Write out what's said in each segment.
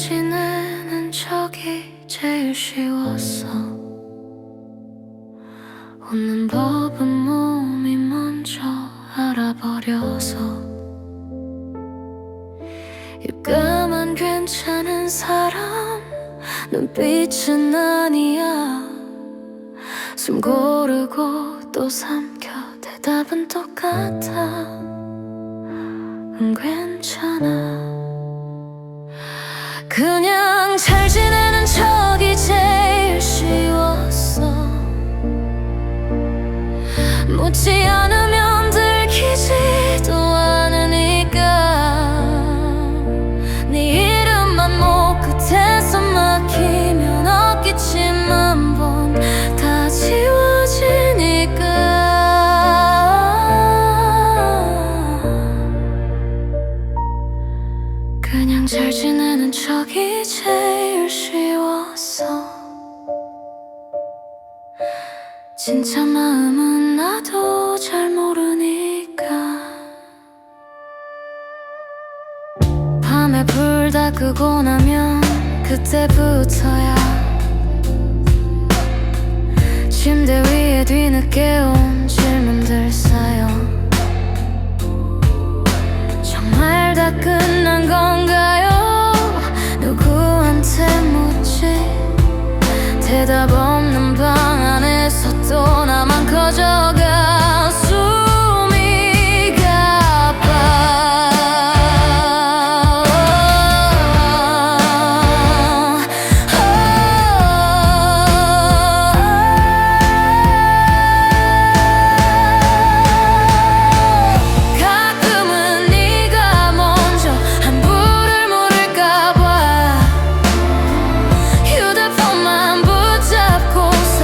지내는 척이 제일 쉬웠어. 웃는 법은 몸이 먼저 알아버려서 입가만 괜찮은 사람, 눈빛은 아니야. 숨 고르고 또 삼켜 대답은 똑같아. 괜찮아. 그냥 잘 지내는 척이 제일 쉬웠어. 묻지 않으면 들키지도 않으니까. 네 이름만 목 끝에서 막히면 어깨침 한 번 다 지워지니까. 그냥 잘 지내는 척이 제일 쉬웠어. 진짜 마음은 나도 잘 모르니까. 밤에 불 다 끄고 나면 그때부터야 침대 위에 뒤늦게 온 질문들 쌓여. 정말 다 끝난 건가요? 누구한테 묻지? 대답 없는 방 안에서 또 나만 커져가. 숨이 가빠. 가끔은 네가 먼저 안부를 물을까 봐. 휴대폰만 붙잡고서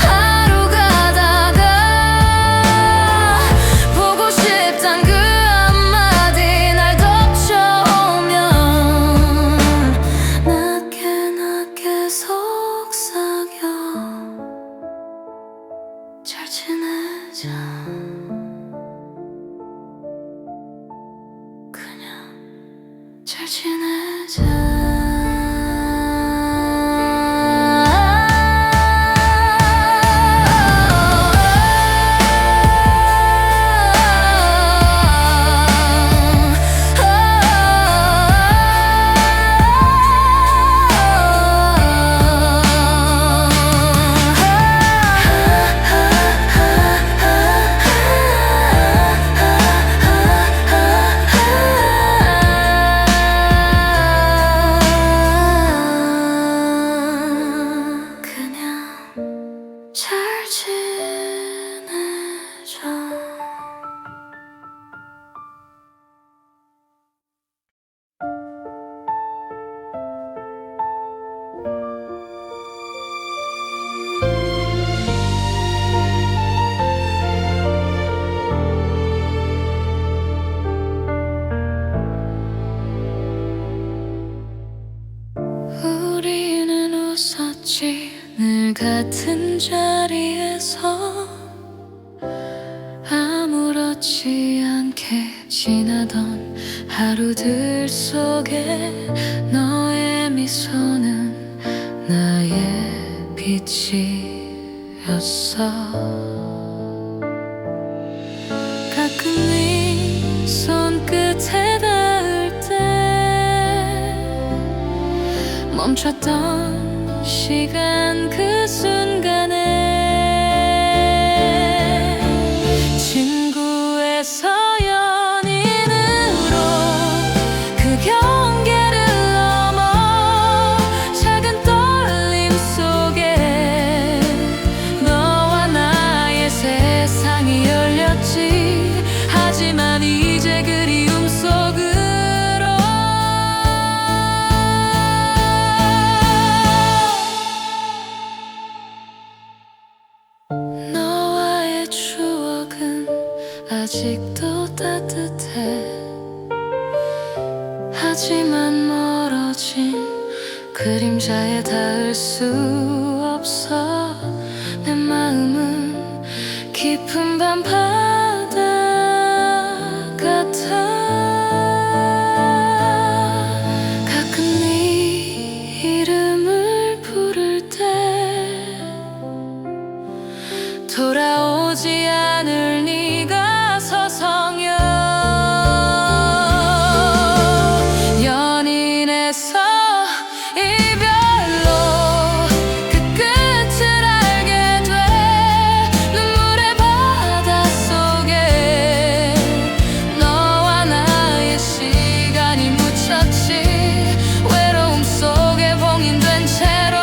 하루 가다가 보고 싶단 그 한마디 날 덮쳐오면 낮게 속삭여. 잘 지내자. 그냥 잘 지내자. 그냥 잘 지내자. 우리는 웃었지. 늘 같은 자리에서 아무렇지 않게 지나던 하루들 속에 너의 미소는 나의 빛이었어. 가끔 네 손끝에 닿을 때 멈췄던 시간 그 순간에 친구에서 연인으로 그 경계를 넘어 작은 떨림 속에 너와 나의 세상이 열렸지. 하지만 이제 그리움 속으로 너와의 추억은 아직도 따뜻해. 하지만 멀어진 그림자에 닿을 수 없어. 내 마음은 깊은 밤바다 같아. 가끔 네 이별로 그 끝을 알게 돼. 눈물의 바닷속에 너와 나의 시간이 묻혔지. 외로움 속에 봉인된 채로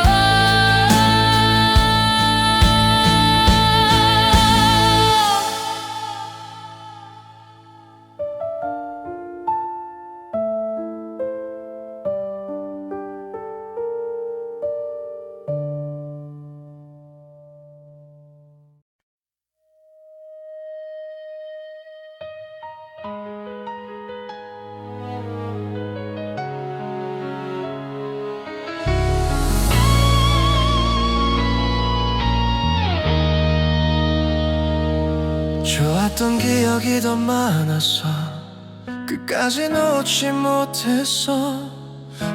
좋았던 기억이 더 많아서 끝까지 놓지 못했어.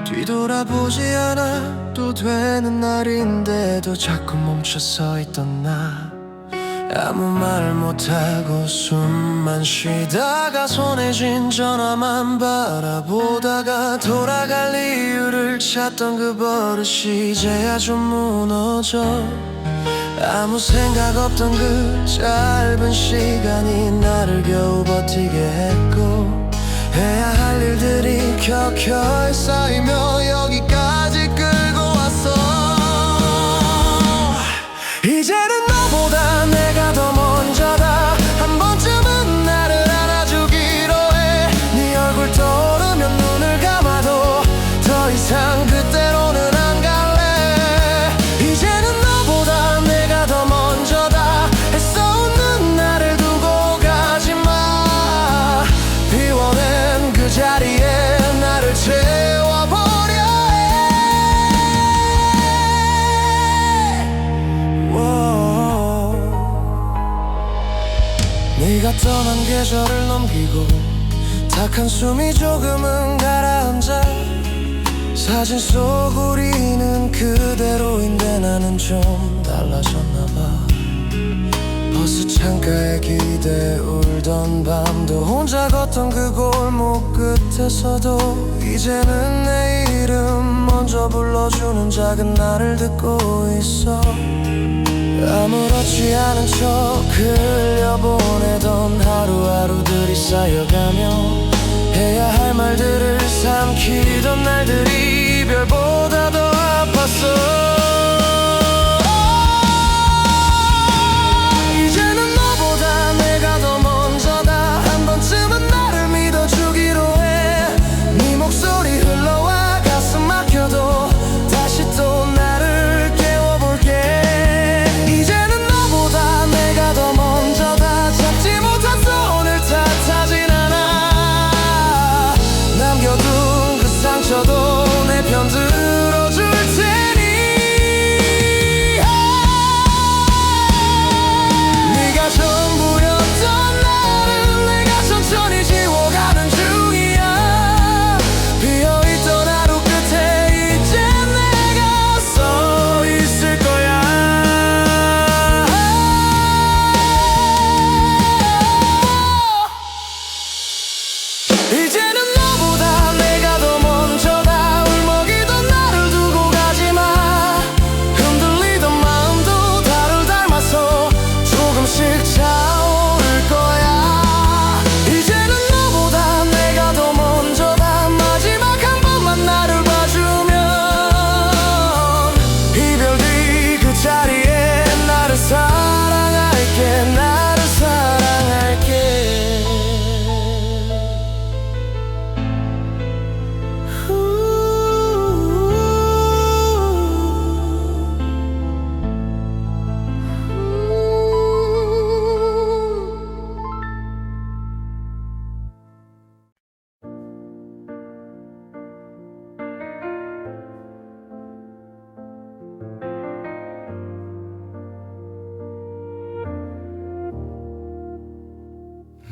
뒤돌아보지 않아도 되는 날인데도 자꾸 멈춰 서 있던 나. 아무 말 못하고 숨만 쉬다가 손에 쥔 전화만 바라보다가 돌아갈 이유를 찾던 그 버릇이 이제야 좀 무너져. 아무 생각 없던 그 짧은 시간이 나를 겨우 버티게 했고, 해야 할 일들이 켜켜이 쌓이며 여기까지 끌고 왔어. 이제는 너보다 내가 더 먼저다. 한 번쯤은 나를 안아주기로 해. 네 얼굴 떠오르면 눈을 감아도 더 이상 그때로는 안 갈래. 이제는 너보다 내가 더 먼저다. 애써 웃는 나를 두고 가지마. 비워낸 그 자리에 나를 채워버려 해. 네가 떠난 계절을 넘기고 탁 한숨이 조금은 가라앉아. 사진 속 우리는 그대로인데 나는 좀 달라졌나봐. 버스 창가에 기대 울던 밤도 혼자 걷던 그 골목 끝에서도 이제는 내 이름 먼저 불러주는 작은 나를 듣고 있어. 아무렇지 않은 척 흘려보내던 하루하루들이 쌓여가며 해야 할 말들을 삼키던 날들이 이별보다 더 아팠어. 이제는 너보다 내가 더 먼저다. 한 번쯤은 나를 믿어주기로 해. 네 목소리 흘러와 가슴 막혀도 다시 또 나를 깨워볼게. 이제는 너보다 내가 더 먼저다. 잡지 못한 손을 탓하진 않아. 남겨둔 그 상처도 내 편 들어줄 테니. 네가 전부였던 나를 내가 천천히 지워가는 중이야. 비어있던 하루 끝에 이제 내가 서 있을 거야. 이제는 너보다 내가 더 먼저다. 울먹이던 나를 두고 가지마. 흔들리던 마음도 나를 닮아서 조금씩 차오를 거야. 이제는 너보다 내가 더 먼저다. 마지막 한 번만 나를 봐주면 이별 뒤 그 자리에 나를 사랑할게. 나를 사랑할게.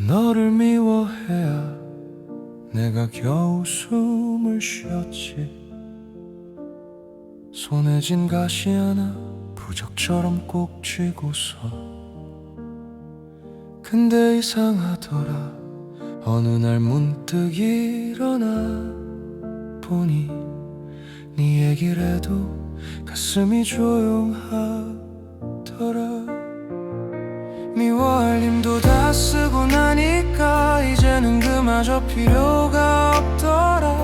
너를 미워해야 내가 겨우 숨을 쉬었지. 손에 쥔 가시 하나 부적처럼 꼭 쥐고서. 근데 이상하더라. 어느 날 문득 일어나 보니 네 얘기를 해도 가슴이 조용하더라. 미워할 힘도 다 쓰고 나니까 이제는 그마저 필요가 없더라.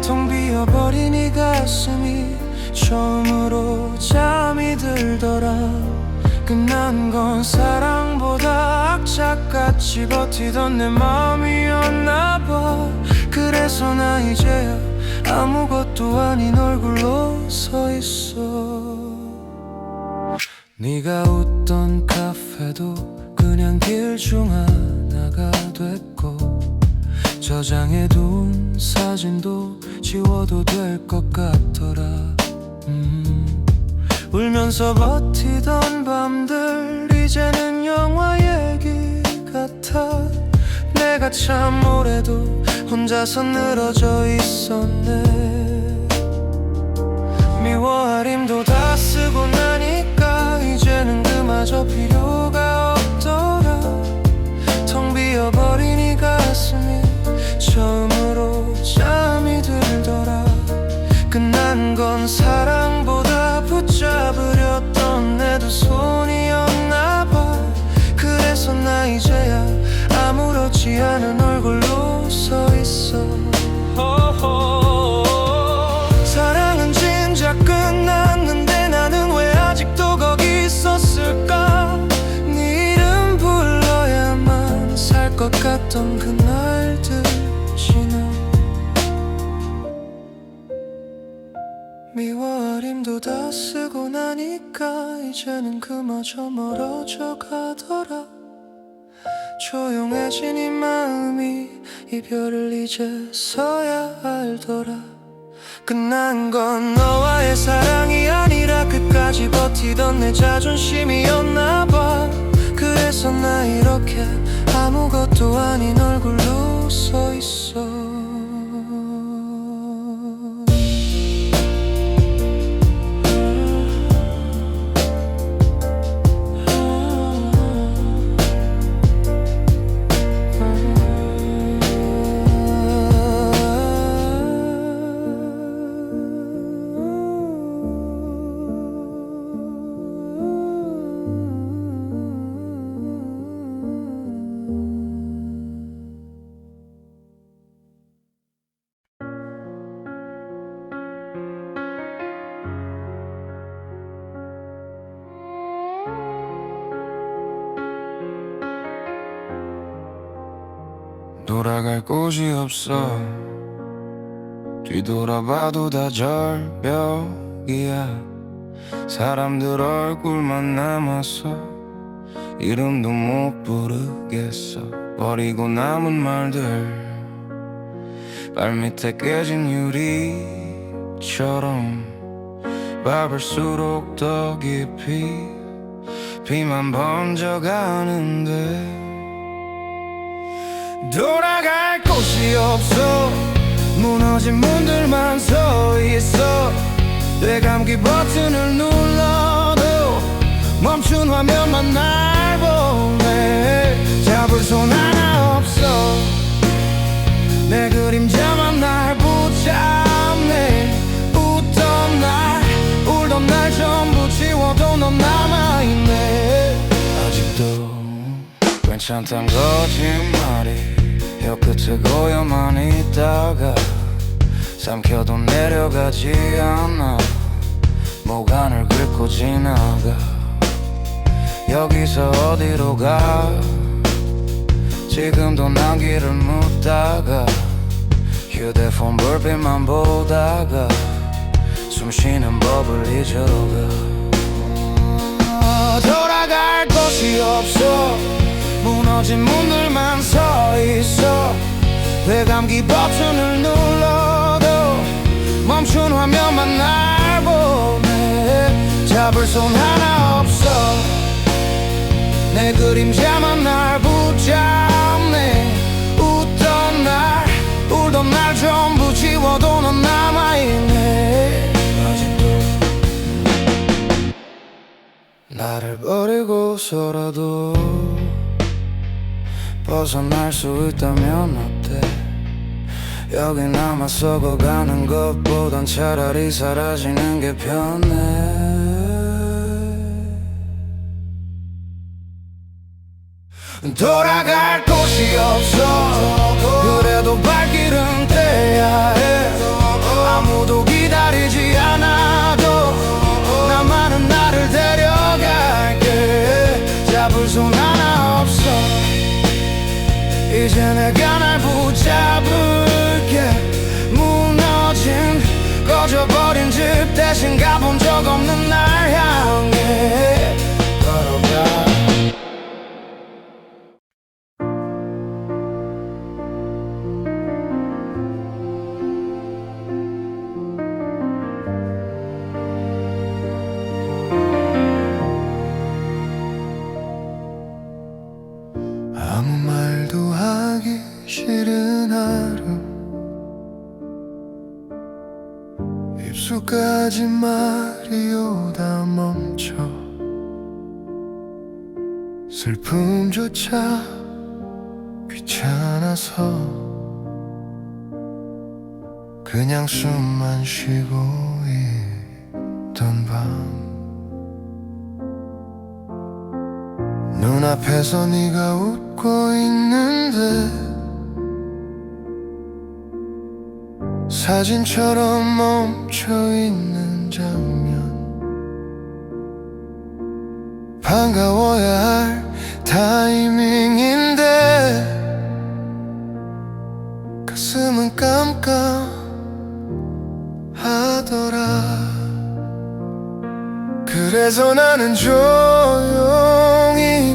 텅 비어버린 이 가슴이 처음으로 잠이 들더라. 끝난 건 사랑보다 악착같이 버티던 내 마음이었나봐. 그래서 나 이제야 아무것도 아닌 얼굴로 서 있어. 네가 웃던 카페도 그냥 길 중 하나가 됐고, 저장해둔 사진도 지워도 될 것 같더라. 울면서 버티던 밤들 이제는 영화 얘기 같아. 내가 참 오래도 혼자서 늘어져 있었네. 미워할 힘도 다 쓰고 나니까 이제는 그마저 필요가 없더라. 텅 비어버린 이 가슴이 처음으로 잠이 들더라. 끝난 건 사랑보다 붙잡으렸던 내 두 손이었나봐. 그래서 나 이제야 아무렇지 않은 얼굴로 서 있어. 사랑은 진작 끝났는데 나는 왜 아직도 거기 있었을까? 네 이름 불러야만 살 것 같던 그날들 지나. 미워할 힘도 다 쓰고 나니까 이제는 그마저 멀어져 가더라. 조용해진 이 마음이 이별을 이제서야 알더라. 끝난 건 너와의 사랑이 아니라 끝까지 버티던 내 자존심이었나봐. 그래서 나 이렇게 아무것도 아닌 얼굴로 서 있어. 돌아갈 곳이 없어. 뒤돌아봐도 다 절벽이야. 사람들 얼굴만 남았어. 이름도 못 부르겠어. 버리고 남은 말들 발밑에 깨진 유리처럼 밟을수록 더 깊이 비만 번져가는데 돌아갈 곳이 없어. 무너진 문들만 서 있어. 되감기 버튼을 눌러도 멈춘 화면만 날 보내. 잡을 손 하나 없어. 내 그림자만 날 붙잡네. 웃던 날 울던 날 전부 지워도 넌 남아있네. 아직도 괜찮단 거짓말이 혀끝에 고여만 있다가 삼켜도 내려가지 않아. 모간을 긁고 지나가. 여기서 어디로 가? 지금도 난 길을 묻다가 휴대폰 불빛만 보다가 숨쉬는 법을 잊어가. 돌아갈 곳이 없어. 무너진 문들만 서 있어. 되감기 버튼을 눌러도 멈춘 화면만 날 보내. 잡을 손 하나 없어. 내 그림자만 날 붙잡네. 웃던 날 울던 날 전부 지워도 넌 남아있네. 아직도 나를 버리고서라도 벗어날 수 있다면 어때? 여기 남아 썩어가는 것보단 차라리 사라지는 게 편해. 돌아갈 곳이 없어. 그래도 발길은 떼야 해. 아무도 기다리지 않아도 나만은 나를 데려갈게. 잡을 손 하나 없어. 이제 내가 날 붙잡을게. 무너진 꺼져버린 집 대신 가본 적 없는 날 향해 걸어가. 아무 말도 하기 싫은 하루. 입술까지 말이 오다 멈춰. 슬픔조차 귀찮아서 그냥 숨만 쉬고 있던 밤. 눈앞에서 네가 웃고 있는데 사진처럼 멈춰있는 장면. 반가워야 할 타이밍인데 가슴은 깜깜하더라. 그래서 나는 조용히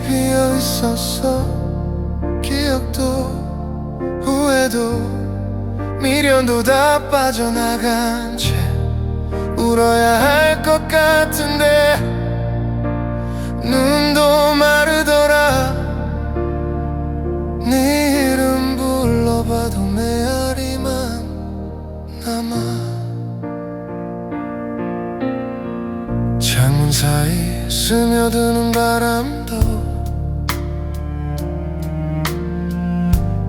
비어있었어. 기억도 후회도 미련도 다 빠져나간 채 울어야 할 것 같은데 눈도 마르더라. 네 이름 불러봐도 메아리만 남아. 창문 사이 스며드는 바람도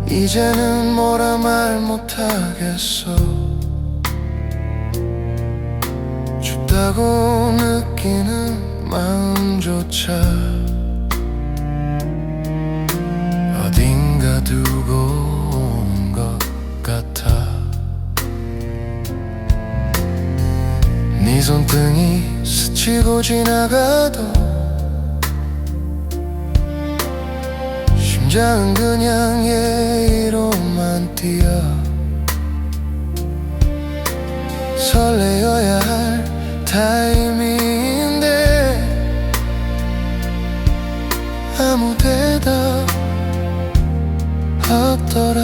이제는 뭐라 말 못하겠어. 춥다고 느끼는 마음조차 어딘가 두고 온 것 같아. 네 손등이 스치고 지나가도 심장은 그냥 예의로만 뛰어. 설레어야 할 타이밍인데 아무 대답 없더라.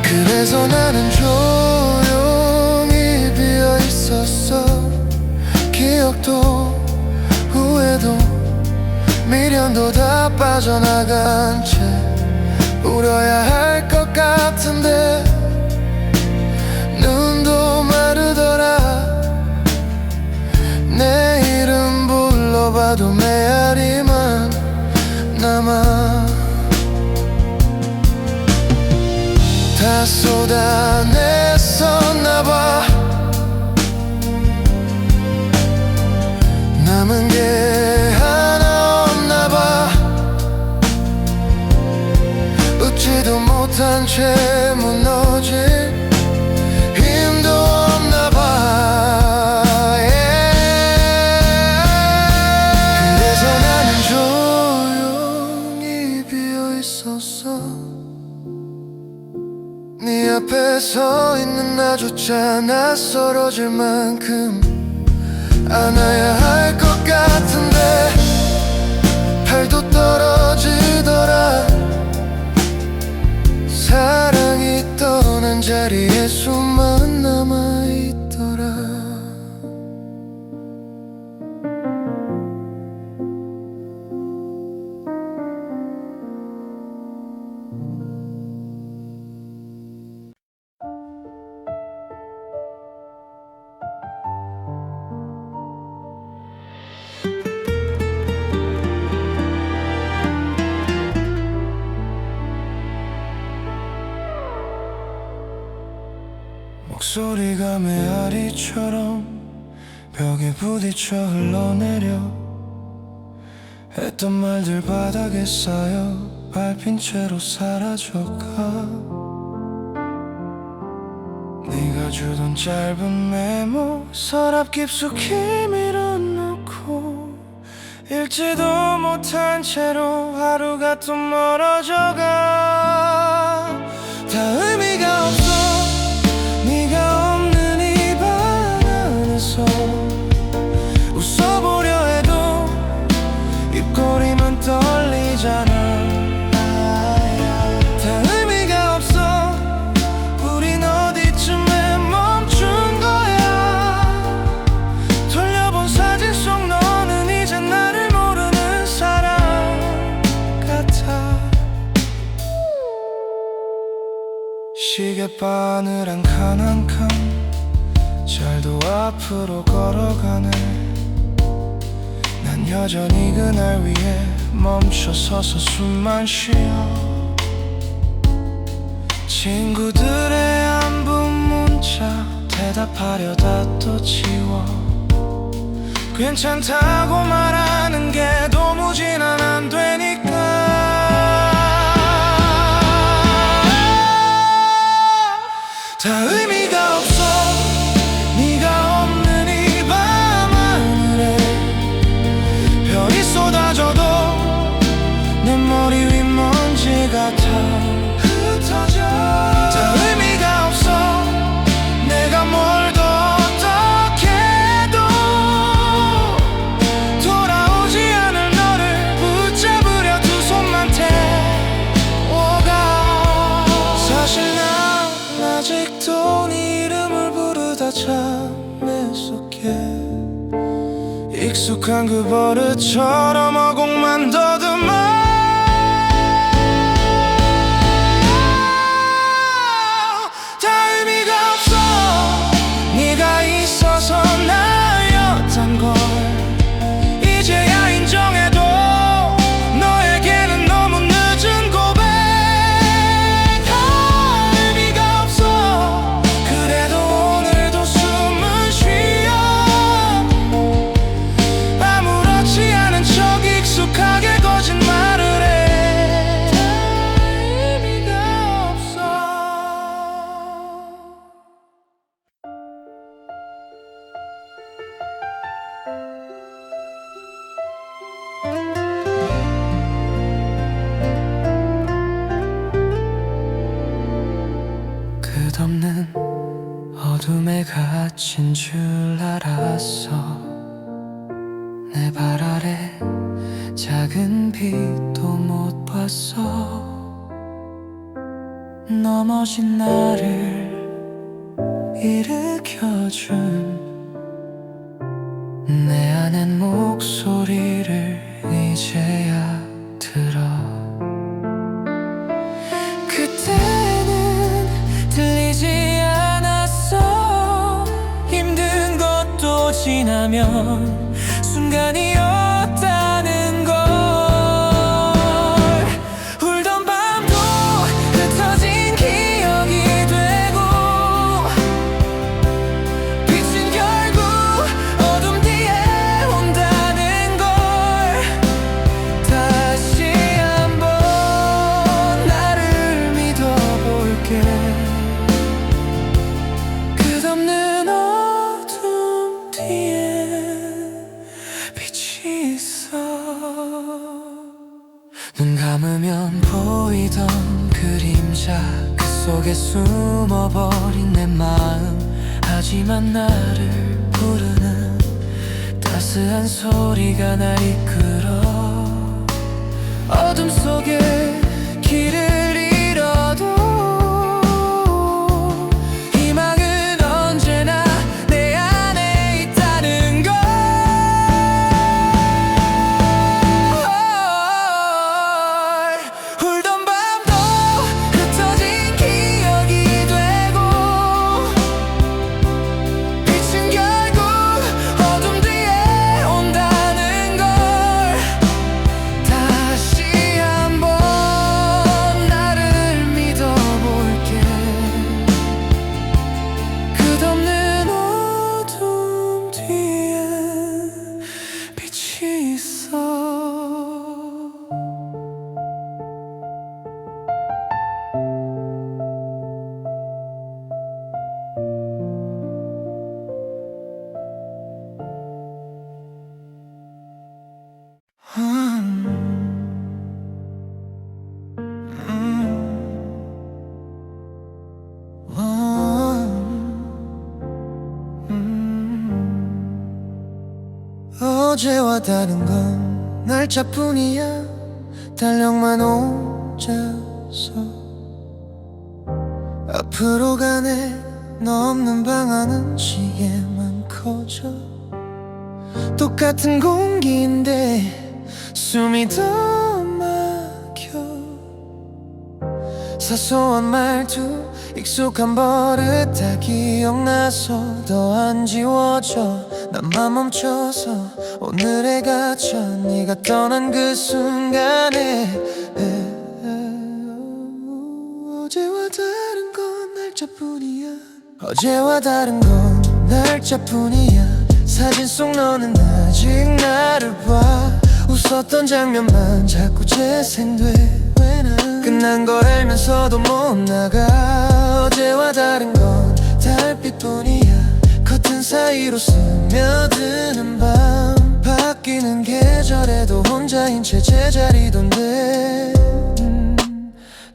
그래서 나는 조용히 비어있었어. 기억도 후회도 미련도 다 빠져나간 채 울어야 할 것 같은데 눈도 마르더라. 내 이름 불러봐도 메아리만 남아. 다 쏟아냈었나봐. 남은 게 하나 없나봐. 웃지도 못한 채 무너질 힘도 없나봐. 그래서 나는 조용히 비어있었어. 네 앞에 서 있는 나조차 낯설어질 만큼 안아야 할 것 같은데 팔도 떨어지더라. 사랑이 떠난 자리에 숨만 남아있더라. 목소리가 메아리처럼 벽에 부딪혀 흘러내려 했던 말들 바닥에 쌓여 밟힌 채로 사라져가. 네가 주던 짧은 메모 서랍 깊숙이 밀어놓고 읽지도 못한 채로 하루가 또 멀어져가. 다 의미가 없어 네가 없는 이 방 안에서. 웃어보려 해도 입꼬리만 떨리잖아. 다 의미가 없어 우린 어디쯤에 멈춘 거야. 돌려본 사진 속 너는 이제 나를 모르는 사람 같아. 시계바늘 한 칸 한 칸 잘도 앞으로 걸어가네. 난 여전히 그날 위해 멈춰서서 숨만 쉬어. 친구들의 안부 문자 대답하려다 또 지워. 괜찮다고 말하는 게 도무지 난 안 되니까. 다 의미가 없어 네가 없는 이 밤하늘에. 별이 쏟아져도 내 머리 위 먼지 같아 흩어져. 다 의미가 없어 내가 뭘 더 어떻게 해도 돌아오지 않을 너를 붙잡으려 두 손만 태워가. 사실 난 아직도 네 이름을 부르다 잠에 속해. 익숙한 그 버릇처럼 어곡만 더듬어. 다 의미가 없어 네가 있어서 나였던 걸 이제야 인정해도 너에게는 너무 늦은 고백. 다 의미가 없어 그래도 오늘도 숨을 쉬어. 아무렇지 않은 척 익숙하게 거짓말을 해. 다 의미가 없어. 끝없는 어둠에 갇힌 줄 알았어. 내 발 아래 작은 빛도 못 봤어. 넘어진 나를 일으켜준 내 안엔 목소리를 이제야 들어. 그때는 들리지 않았어. 힘든 것도 지나면 순간이었다는 걸. 울던 밤도 흩어진 기억이 되고 빛은 결국 어둠 뒤에 온다는 걸. 다시 한번 나를 믿어볼게. 끝없는 어둠 뒤에 빛이 있어. 눈 감으면 보이던 그림자 그 속에 숨어버린 내 마음. 하지만 나를 부르는 따스한 소리가 날 이끌어. 어둠 속에 길을 잃어도 희망은 언제나 내 안에 있다는 걸. 울던 밤도 흩어진 기억이 되고 빛은 결국 어둠 뒤에 온다는 걸. 다시 한번 어제와 다른 건 날짜뿐이야. 달력만 혼자서 앞으로 가네. 너 없는 방 안은 시계만 커져. 똑같은 공기인데 숨이 더 막혀. 사소한 말투 익숙한 버릇 다 기억나서 더 안 지워져. 나만 멈춰서 오늘에 갇혀. 네가 떠난 그 순간에 어제와 다른 건 날짜뿐이야. 어제와 다른 건 날짜뿐이야. 사진 속 너는 아직 나를 봐. 웃었던 장면만 자꾸 재생돼. 왜 난 끝난 걸 알면서도 못 나가. 어제와 다른 건 달빛뿐이야. 커튼 사이로 스며드는 밤. 바뀌는 계절에도 혼자인 채 제자리던데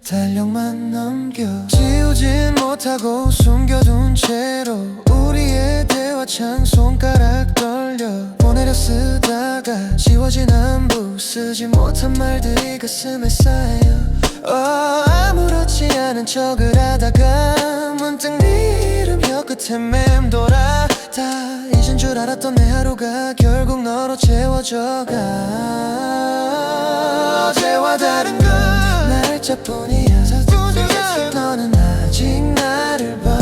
달력만 넘겨. 지우진 못하고 숨겨둔 채로 우리의 대화창 손가락 떨려. 보내려 쓰다가 지워진 안부. 쓰지 못한 말들이 가슴에 쌓여. 아무렇지 않은 척을 하다가 문득 네 이름 혀끝에 맴돌아. 다 잊은 줄 알았던 내 하루가 결국 너로 채워져가. 어제와 다른 건 날짜뿐이야. 너는 아직 나를 봐.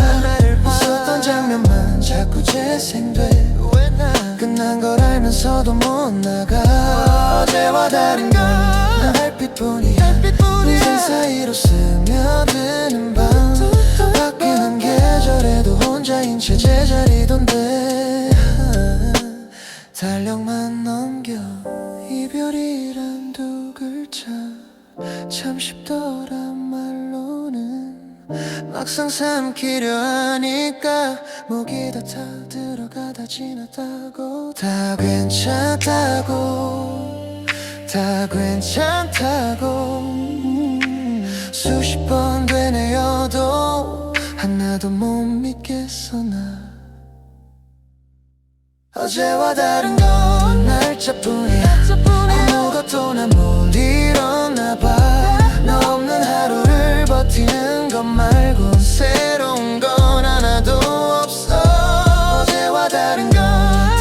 웃었던 장면만 자꾸 재생돼. 왜 난 끝난 걸 알면서도 못 나가. 어제와 다른 건 달빛뿐이야. 인생 사이로 스며드는 밤. 바뀌는 계절에도 혼자인 채 제자리던데 달력만 넘겨. 이별이란 두 글자 참 쉽더란 말로는 막상 삼키려 하니까 목이 다 타들어가다 지났다고. 다 괜찮다고. 다 괜찮다고. 수십 번 되뇌어도 하나도 못 믿겠어 나. 어제와 다른 건 날짜뿐이야. 아무것도 난 못 잃었나 봐. 너 없는 하루를 버티는 것 말곤 새로운 건 하나도 없어. 어제와 다른 건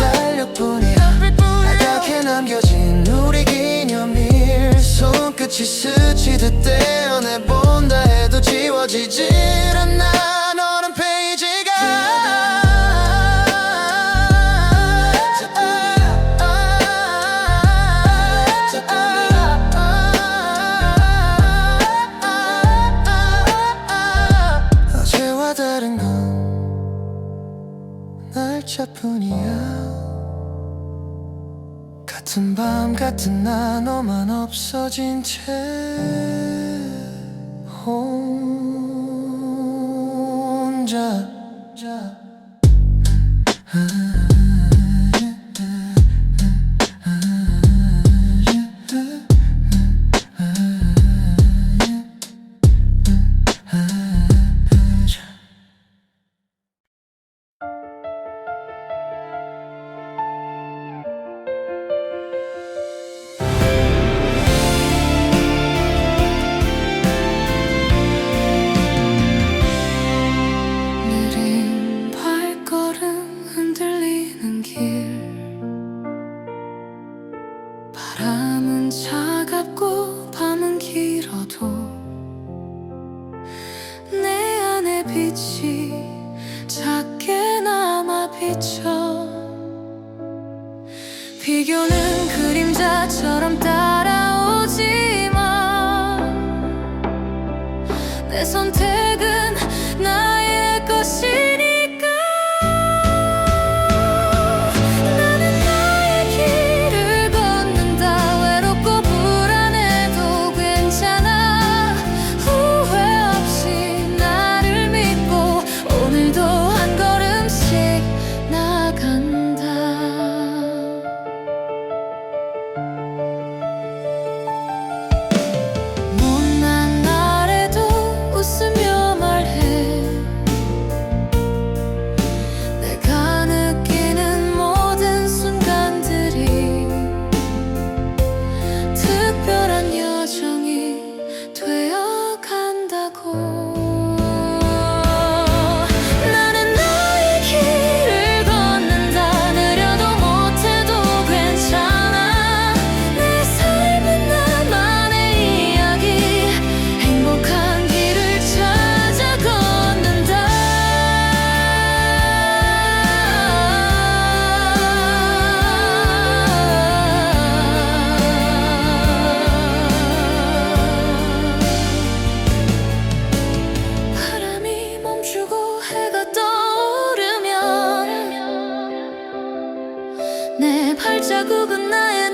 달력뿐이야. 하얗게 남겨진 우리 기념일. 손끝이 스치듯 떼어내본다 해도 지워지질 않아. 너는 페이지가 어제와 다른 건 날짜뿐이야. 같은 밤 같은 나 너만 없어진 채 혼자 느린 발걸음 흔들리는 길. 바람은 차갑고 밤은 길어도 내 안에 빛이 작게 남아 비쳐. 비교는 그림자처럼 따라오지만 내 선택은 나의 것이니까. 나는 나의 길을 걷는다. 외롭고 불안해도 괜찮아. 후회 없이 나를 믿고 오늘도 한 걸음씩 나간다. 자국은 나의